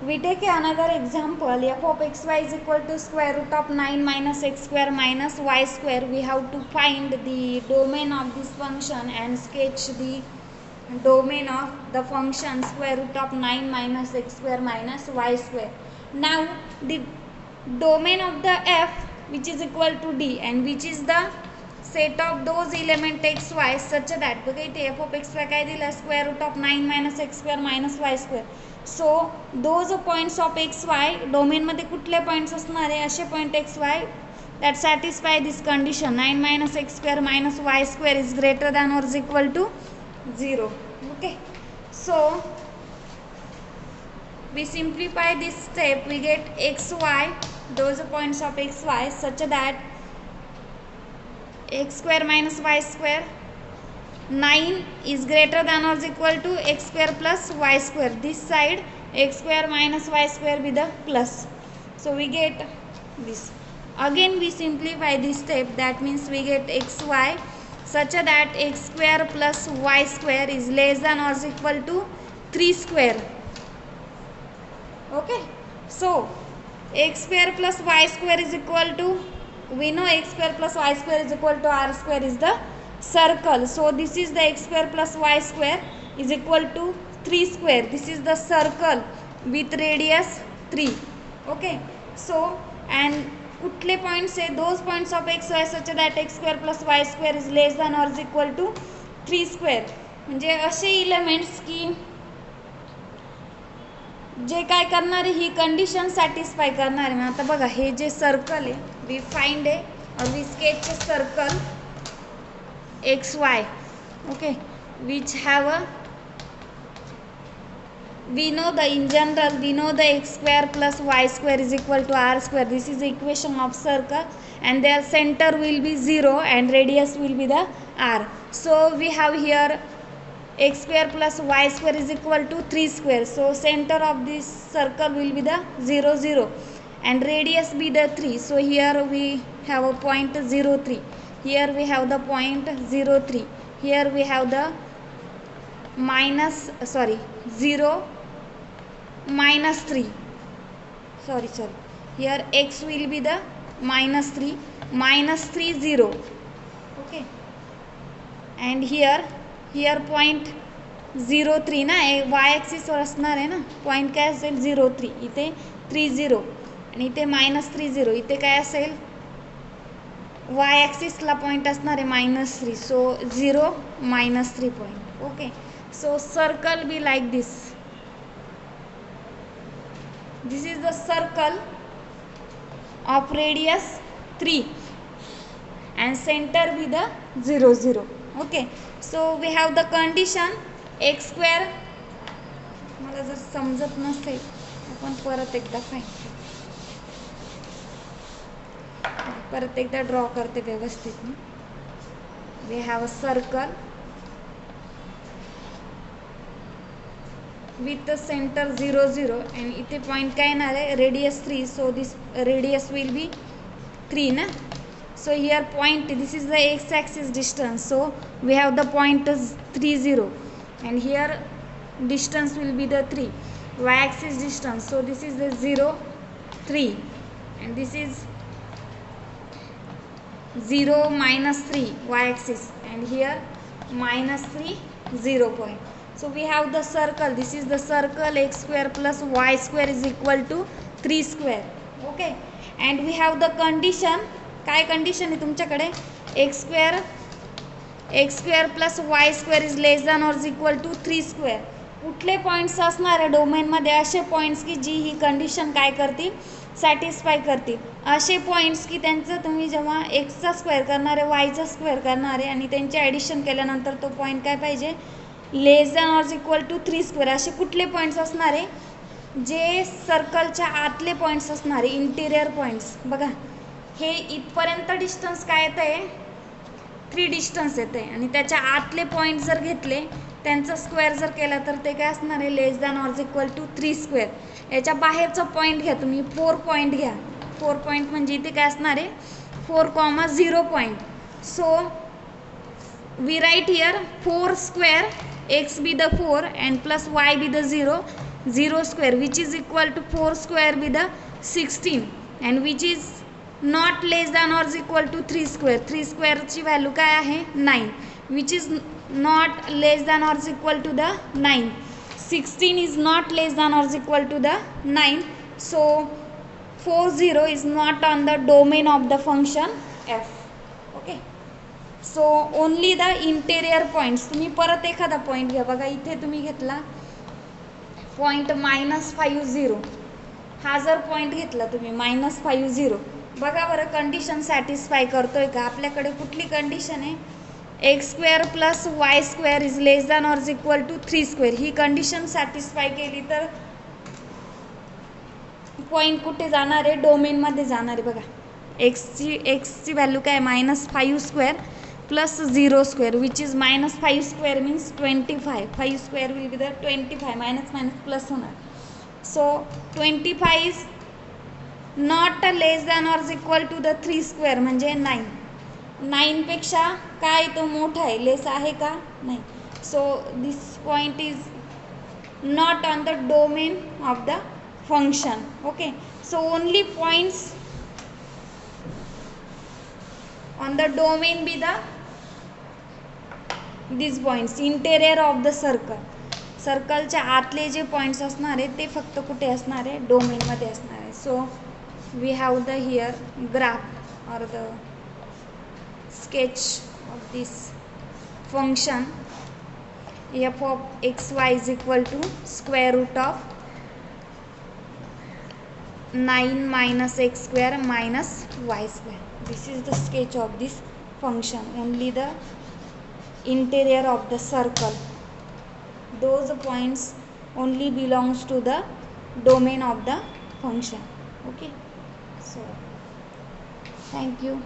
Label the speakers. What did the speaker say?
Speaker 1: We take another example. F of xy is equal to square root of 9 minus x square minus y square. We have to find the domain of this function and sketch the domain of the function square root of 9 minus x square minus y square. Now the domain of the f, which is equal to d, and which is the set of those element x y such that बघा इथे f of x y काय दिलं square root of 9 minus x square minus y square. So those points of x y domain मध्ये कुठले points असणार आहे असे point x y that satisfy this condition 9 minus x square minus y square is greater than or is equal to 0. Okay, so we simplify this step. We get x y, those points of x y such that x square minus y square 9 is greater than or is equal to x square plus y square. This side x square minus y square with the plus. So we get this. Again we simplify this step. That means we get xy such that x square plus y square is less than or is equal to 3 square. Okay, so x square plus y square is equal to, we know x square plus y square is equal to r square is the circle. So this is the x square plus y square is equal to 3 square. This is the circle with radius 3. Okay, so and कुठले points आहे, those points of x y such that x square plus y square is less than or is equal to 3 square. म्हणजे असे elements की जे काय करणार ही condition satisfy करणार आहे. आता बघा हे जे सर्कल आहे, वी फाइंड आहे और we sketch a circle x y. Okay, which have a, we know the in general we know the x square plus y square is equal to r square. This is the equation of circle and their center will be 0 and radius will be the r. So we have here x square plus y square is equal to 3 square. So center of this circle will be the 0 0 and radius be the 3. So here we have a point 0 3, here we have the point 0 3, here we have the minus 0 minus 3, sorry here x will be the minus 3 0. Okay, and here point 0 3 ना, y axis वर असणार आहे ना point काय असेल 0 3, इथे 3 0 आणि इथे minus 3 0, इथे काय असेल y ॲक्सिसला पॉइंट असणार आहे -3. सो 0 -3 point. Okay, so circle be like this. This is the circle of radius 3 and center be the 0 0. Okay, so we have the condition x square. मला जर समजत नसेल आपण परत एकदा ड्रॉ करते व्यवस्थित. we have a circle with the center 0 0 and इथे पॉइंट काय येणार आहे radius 3. so this radius will be 3 ना. so here point, this is the x axis distance, so we have the point is 3 0 and here distance will be the 3. y axis distance, so this is the 0 3 and this is 0 -3 y axis and here -3 0 point. So we have the circle. This is the circle x square plus y square is equal to 3 square. Okay, and we have the condition. काय condition आहे तुमच्याकडे x square plus y square is less than or is equal to 3 square. कुठले points असणार आहे डोमेनमध्ये असे points की जी ही condition काय करतील सॅटिस्फाय करतील. असे पॉइंट्स की त्यांचं तुम्ही जेव्हा एक्सचा स्क्वेअर करणार आहे वायचा स्क्वेअर करणार आहे आणि त्यांचे ॲडिशन केल्यानंतर तो पॉईंट काय पाहिजे less than or equal to 3 square. असे कुठले पॉईंट्स असणार आहे जे सर्कलच्या आतले पॉईंट्स असणार आहे इंटिरियर पॉईंट्स. बघा हे इथपर्यंत डिस्टन्स काय येतं आहे 3 डिस्टन्स येतं आहे आणि त्याच्या आतले पॉईंट जर घेतले त्यांचा स्क्वेअर जर केला तर ते काय असणार आहे less than or equal to 3 square. याच्या बाहेरचा पॉईंट घ्या तुम्ही 4 पॉईंट घ्या. 4 पॉईंट म्हणजे इथे काय असणार आहे 4,0 point. So we write here 4 square x be the 4 and plus y be the 0 0 square which is equal to 4 square with the 16 and which is not less than or is equal to 3 square. 3 square ची value काय आहे 9 which is not less than or is equal to the 9. 16 is not less than or is equal to the 9. So 40 is not on the domain of the function f. Okay. So only the interior points. तुम्ही परत एखादा point घ्या बघा इथे तुम्ही घेतला point -50. हा जर पॉइंट घेतला तुम्ही -50 बघा बरं कंडिशन सॅटिस्फाय करतोय का. आपल्याकडे कुठली कंडिशन आहे x² + y² is less than or is equal to 3 square. ही कंडिशन सॅटिस्फाय केली तर पॉइंट कुठे जाणार आहे डोमेनमध्ये जाणार आहे बघा. एक्सची व्हॅल्यू काय -5² + 0 square which is -5 square means 25. 5 square will be the 25 minus plus होणार. So 25 is not less than or is equal to the 3 square म्हणजे 9. 9 पेक्षा काय तो मोठा आहे लेस आहे का नाही. So this point is not on the domain of the function. Okay, so only points on the domain be the these points interior of the circle. सर्कलच्या आतले जे पॉइंट्स असणार आहे ते फक्त कुठे असणार आहे डोमेनमध्ये असणार आहे. So we have the here graph और the sketch of this function f of xy is equal to square root of 9 minus x square minus y square. This is the sketch of this function. Only the interior of the circle, those points only belongs to the domain of the function. Okay, so thank you.